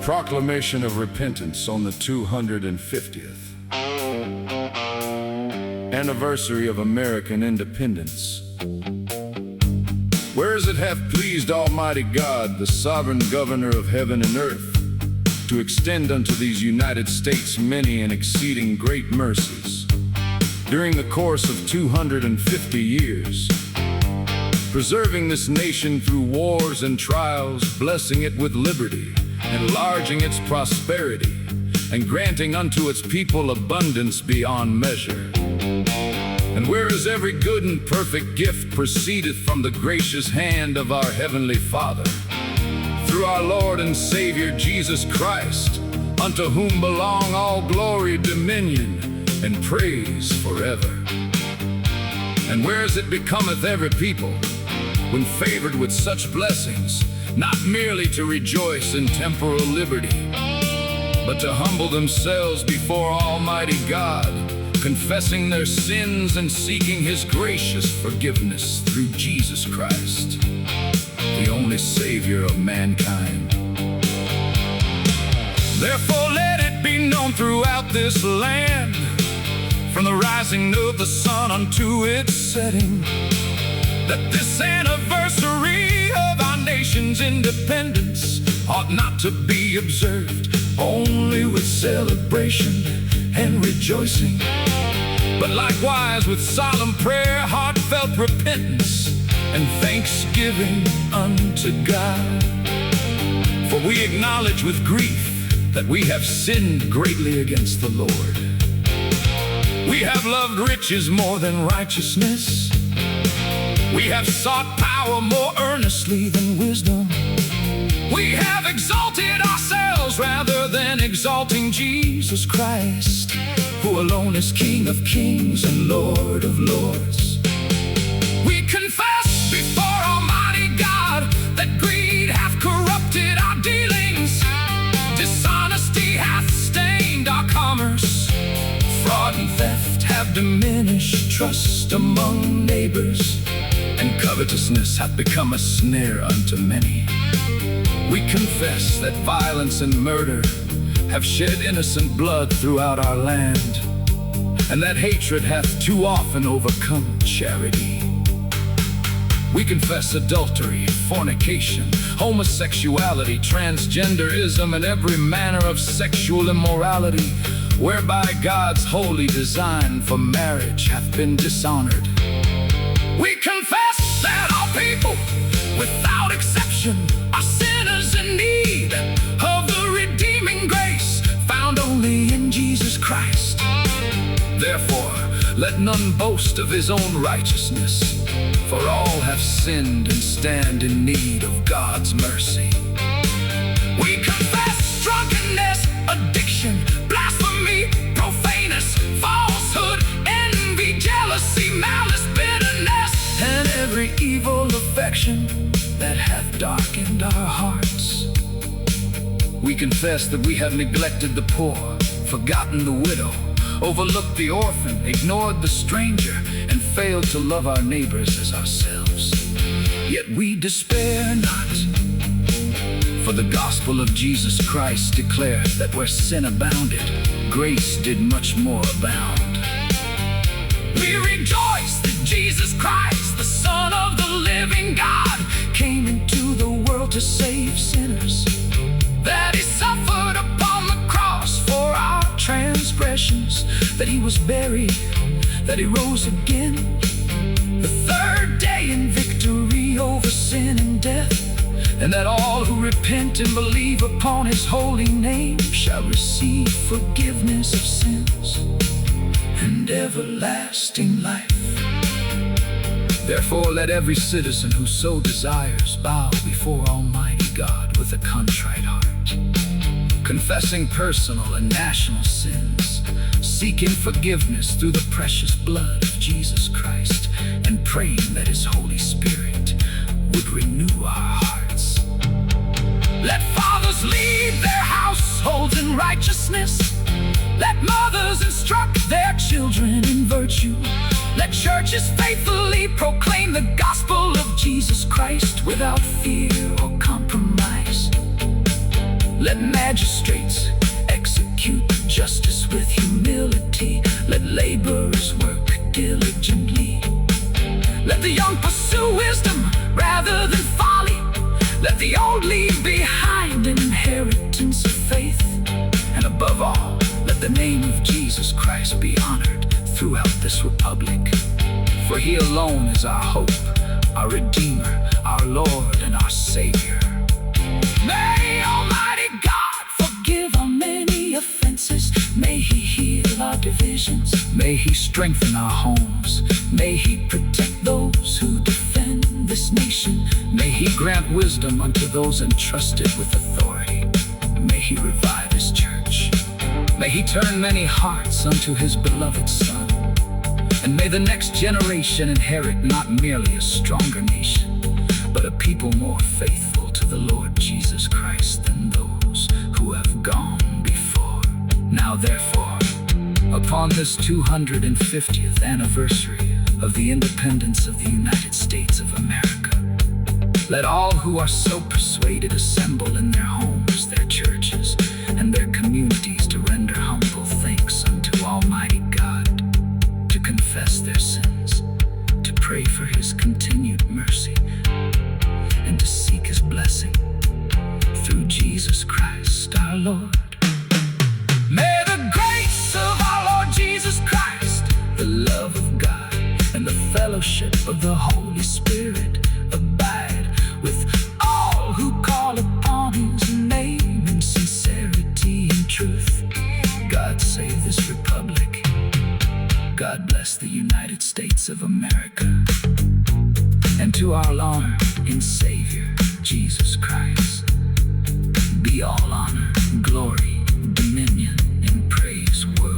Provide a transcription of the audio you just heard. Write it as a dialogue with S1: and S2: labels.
S1: Proclamation of repentance on the 250th anniversary of American independence. Whereas it hath pleased Almighty God, the sovereign governor of heaven and earth, to extend unto these United States many and exceeding great mercies, during the course of 250 years, preserving this nation through wars and trials, blessing it with liberty, enlarging its prosperity, and granting unto its people abundance beyond measure. And whereas every good and perfect gift proceedeth from the gracious hand of our Heavenly Father, through our Lord and Savior Jesus Christ, unto whom belong all glory, dominion, and praise forever. And whereas it becometh every people, when favored with such blessings, not merely to rejoice in temporal liberty, but to humble themselves before Almighty God, confessing their sins and seeking His gracious forgiveness through Jesus Christ, the only Savior of mankind. Therefore let it be known throughout this land, from the rising of the sun unto its setting, that this anniversary of our nation's independence ought not to be observed only with celebration and rejoicing, but likewise with solemn prayer, heartfelt repentance, and thanksgiving unto God. For we acknowledge with grief that we have sinned greatly against the Lord. We have loved riches more than righteousness. We have sought power more earnestly than wisdom. We have exalted ourselves rather than exalting Jesus Christ, who alone is King of kings and Lord of lords. We confess before Almighty God that greed hath corrupted our dealings, dishonesty hath stained our commerce, fraud and theft have diminished trust among neighbors, and covetousness hath become a snare unto many. We confess that violence and murder have shed innocent blood throughout our land, and that hatred hath too often overcome charity. We confess adultery, fornication, homosexuality, transgenderism, and every manner of sexual immorality, whereby God's holy design for marriage hath been dishonored. We confess that all people, without exception, are sinners in need of the redeeming grace found only in Jesus Christ. Therefore, let none boast of his own righteousness, for all have sinned and stand in need of God's mercy. We confess drunkenness, addiction, blasphemy, profaneness, falsehood, envy, jealousy, malice, bitterness, and every evil affection that hath darkened our hearts. We confess that we have neglected the poor, forgotten the widow, overlooked the orphan, ignored the stranger, and failed to love our neighbors as ourselves. Yet we despair not, for the gospel of Jesus Christ declares that where sin abounded, grace did much more abound. We rejoice that Jesus Christ, the Son of the living God, came into the world to save sinners, that He suffered upon the cross for our transgressions, that He was buried, that He rose again the third day in victory over sin and death, and that all who repent and believe upon His holy name shall receive forgiveness of sins and everlasting life. Therefore let every citizen who so desires bow before Almighty God with a contrite heart, confessing personal and national sins, seeking forgiveness through the precious blood of Jesus Christ, and praying that His Holy Spirit would renew our hearts. Let fathers lead their households in righteousness. Let mothers instruct their children in virtue. Let churches faithfully proclaim the gospel of Jesus Christ without fear or compromise. Let magistrates execute justice with humility. Let laborers work diligently. Let the young pursue wisdom rather than folly. Let the old leave behind an inheritance of faith. And above all, let the name of Jesus Christ be honored throughout this republic. For he alone is our hope, our Redeemer, our Lord, and our Savior. May Almighty God forgive our many offenses. May he heal our divisions. May he strengthen our homes. May he protect those who defend this nation. May he grant wisdom unto those entrusted with authority. May he revive his church. May he turn many hearts unto his beloved Son. And may the next generation inherit not merely a stronger nation, but a people more faithful to the Lord Jesus Christ than those who have gone before. Now therefore, upon this 250th anniversary of the independence of the United States of America, let all who are so persuaded assemble in their homes, their churches, and their communities to render humble thanks unto Almighty God, to confess their sins, to pray for his continued mercy, and to seek his blessing through Jesus Christ our Lord. May the grace of our Lord Jesus Christ, the love of God, and the fellowship of the Holy Spirit abide with all who call upon his name in sincerity and truth. God save this republic. God bless the United States of America. And to our Lord and Savior, Jesus Christ, be all honor, glory, dominion, and praise, world